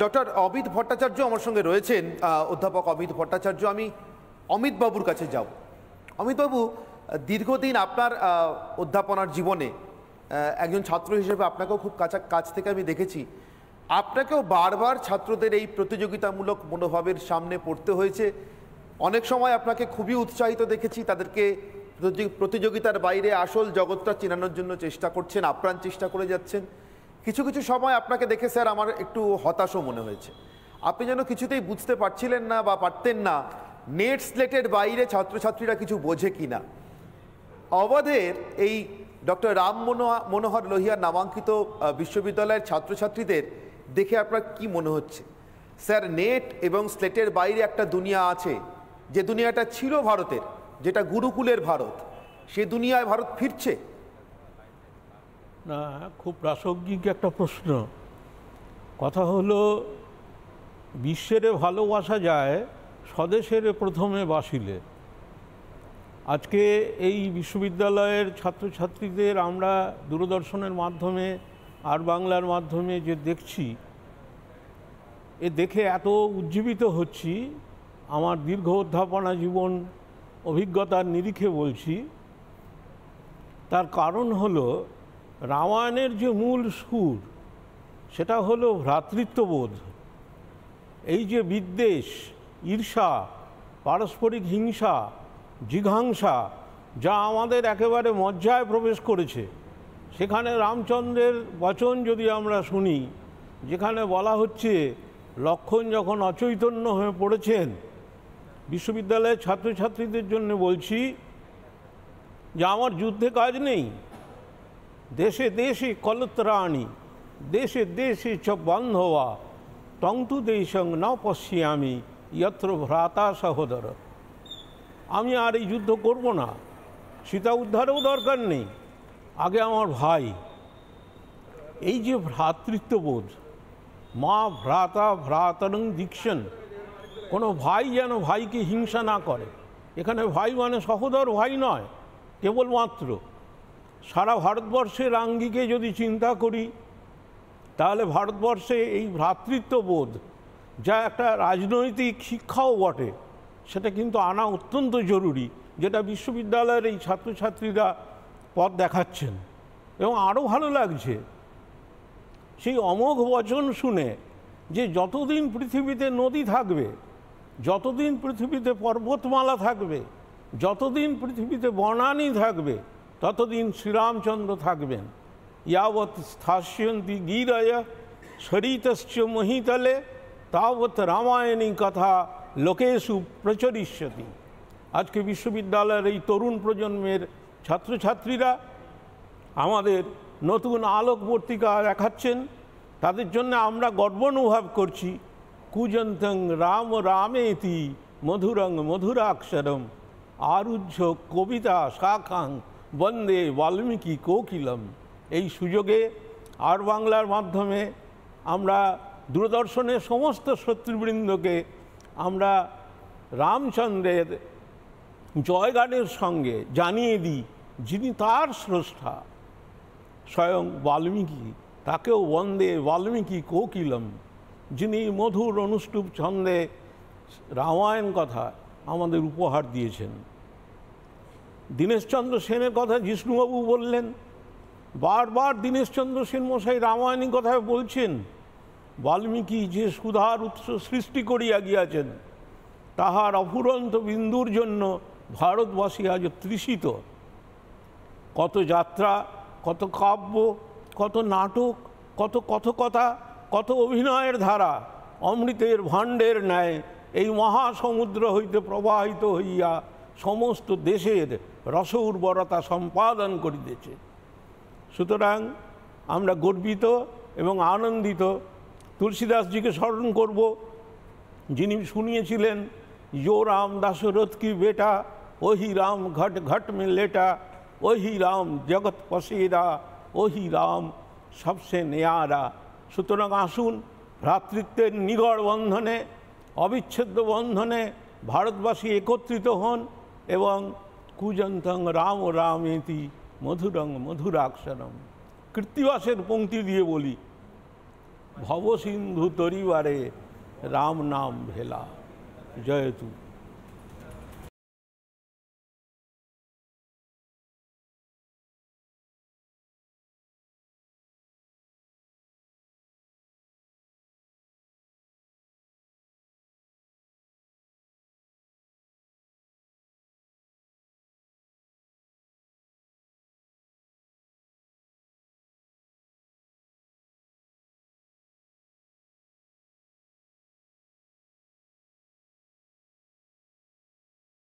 Doctor Amit Bhattacharya আমার সঙ্গে রয়েছেন। অধ্যাপক অমিত ভট্টাচার্য, আমি অমিত বাবুর কাছে যাব। অমিত বাবু, দীর্ঘদিন আপনার অধ্যাপনার জীবনে একজন ছাত্র হিসেবে আপনাকেও খুব কাছ থেকে আমি দেখেছি। আপনাকেও বারবার ছাত্রদের এই প্রতিযোগিতামূলক মনোভাবের সামনে পড়তে হয়েছে। অনেক সময় আপনাকে খুবই উৎসাহিত দেখেছি, তাদেরকে প্রতিযোগিতার বাইরে আসল জগৎটা চেনানোর জন্য চেষ্টা করছেন, আপ্রাণ চেষ্টা করে যাচ্ছেন। কিছু কিছু সময় আপনাকে দেখে স্যার আমার একটু হতাশও মনে হয়েছে। আপনি যেন কিছুতেই বুঝতে পারছিলেন না বা পারতেন না নেট স্লেটের বাইরে ছাত্রছাত্রীরা কিছু বোঝে কি না। অবধের এই ডক্টর রাম মনোহর লোহিয়ার নামাঙ্কিত বিশ্ববিদ্যালয়ের ছাত্রছাত্রীদের দেখে আপনার কি মনে হচ্ছে? স্যার, নেট এবং স্লেটের বাইরে একটা দুনিয়া আছে, যে দুনিয়াটা ছিল ভারতের, যেটা গুরুকুলের ভারত, সে দুনিয়ায় ভারত ফিরছে? না, খুব প্রাসঙ্গিক একটা প্রশ্ন। কথা হলো, বিশ্বের ভালোবাসা যায় স্বদেশের প্রথমে বাসিলে। আজকে এই বিশ্ববিদ্যালয়ের ছাত্রছাত্রীদের আমরা দূরদর্শনের মাধ্যমে আর বাংলার মাধ্যমে যে দেখছি, এ দেখে এত উজ্জীবিত হচ্ছি। আমার দীর্ঘ অধ্যাপনা জীবন অভিজ্ঞতার নিরিখে বলছি। তার কারণ হলো, রামায়ণের যে মূল সুর, সেটা হলো ভ্রাতৃত্ববোধ। এই যে বিদ্বেষ, ঈর্ষা, পারস্পরিক হিংসা, জিঘাংসা, যা আমাদের একেবারে মজ্জায় প্রবেশ করেছে, সেখানে রামচন্দ্রের বচন যদি আমরা শুনি, যেখানে বলা হচ্ছে লক্ষ্মণ যখন অচৈতন্য হয়ে পড়েছেন, বিশ্ববিদ্যালয়ের ছাত্রছাত্রীদের জন্য বলছি যে আমার যুদ্ধে কাজ নেই। দেশে দেশে কলত্রাণী, দেশে দেশে চ বান্ধবা, তন্তু দেশং ন পশ্যামি যত্র ভ্রাতা সহোদর। আমি আর এই যুদ্ধ করব না, সীতা উদ্ধারেও দরকার নেই, আগে আমার ভাই। এই যে ভ্রাতৃত্ববোধ, মা ভ্রাতা ভ্রাতরং দীক্ষণ, কোনো ভাই যেন ভাইকে হিংসা না করে। এখানে ভাই মানে সহোদর ভাই নয়, কেবলমাত্র। সারা ভারতবর্ষের আঙ্গিকে যদি চিন্তা করি, তাহলে ভারতবর্ষে এই ভ্রাতৃত্ববোধ, যা একটা রাজনৈতিক শিক্ষাও বটে, সেটা কিন্তু আনা অত্যন্ত জরুরি, যেটা বিশ্ববিদ্যালয়ের এই ছাত্রছাত্রীরা পথ দেখাচ্ছেন। এবং আরও ভালো লাগছে সেই অমোঘ বচন শুনে, যে যতদিন পৃথিবীতে নদী থাকবে, যতদিন পৃথিবীতে পর্বতমালা থাকবে, যতদিন পৃথিবীতে বনানী থাকবে, ততদিন শ্রীরামচন্দ্র থাকবেন। यावत् स्थास्यन्ति गीरय सरितश्च মহিতলে তাবৎ রামায়ণী কথা লোকেষু প্রচরিষ্যতি। আজকে বিশ্ববিদ্যালয়ের এই তরুণ প্রজন্মের ছাত্রছাত্রীরা আমাদের নতুন আলোকবর্তিকা দেখাচ্ছেন। তাদের জন্য আমরা গর্ব অনুভব করছি। কুজন্তং রাম রামেতি মধুরং মধুরাক্ষরম আরুহ্য কবিতা শাখাং বন্দে বাল্মীকি কোকিলম। এই সুযোগে আর বাংলার মাধ্যমে আমরা দূরদর্শনের সমস্ত শত্রুবৃন্দকে আমরা রামচন্দ্রের জয়গানের সঙ্গে জানিয়ে দিই, যিনি তার স্রষ্টা স্বয়ং বাল্মীকি, তাকেও বন্দে বাল্মীকি কোকিলম, যিনি মধুর অনুষ্টুপ ছন্দে রামায়ণ কথা আমাদের উপহার দিয়েছেন। দীনেশচন্দ্র সেনের কথা জিষ্ণুবাবু বললেন। বারবার দীনেশচন্দ্র সেন মশাই রামায়ণী কথায় বলছেন, বাল্মীকি যে সুধার উৎস সৃষ্টি করিয়া গিয়াছেন, তাহার অফুরন্ত বিন্দুর জন্য ভারতবাসী আজ তৃষিত। কত যাত্রা, কত কাব্য, কত নাটক, কত কথকতা, কত অভিনয়ের ধারা অমৃতের ভাণ্ডের ন্যায় এই মহাসমুদ্র হইতে প্রবাহিত হইয়া সমস্ত দেশের রস উর্বরতা সম্পাদন করিতেছে। সুতরাং আমরা গর্বিত এবং আনন্দিত। তুলসীদাসজিকে স্মরণ করব, যিনি শুনিয়েছিলেন, जो राम दशरथ की बेटा वही राम घट घट में लेटा, वही राम जगत पसेरा, वही राम सबसे न्यारा। সুতরাং আসুন, ভ্রাতৃত্বের নিগড় বন্ধনে, অবিচ্ছেদ্য বন্ধনে ভারতবাসী একত্রিত হন এবং কুজন্তং রাম রামেতি মধুরং মধুরাক্ষরম। কৃত্তিবাসের পংক্তি দিয়ে বলি, ভবসিন্ধু তরিবারে রাম নাম ভেলা। জয়তু।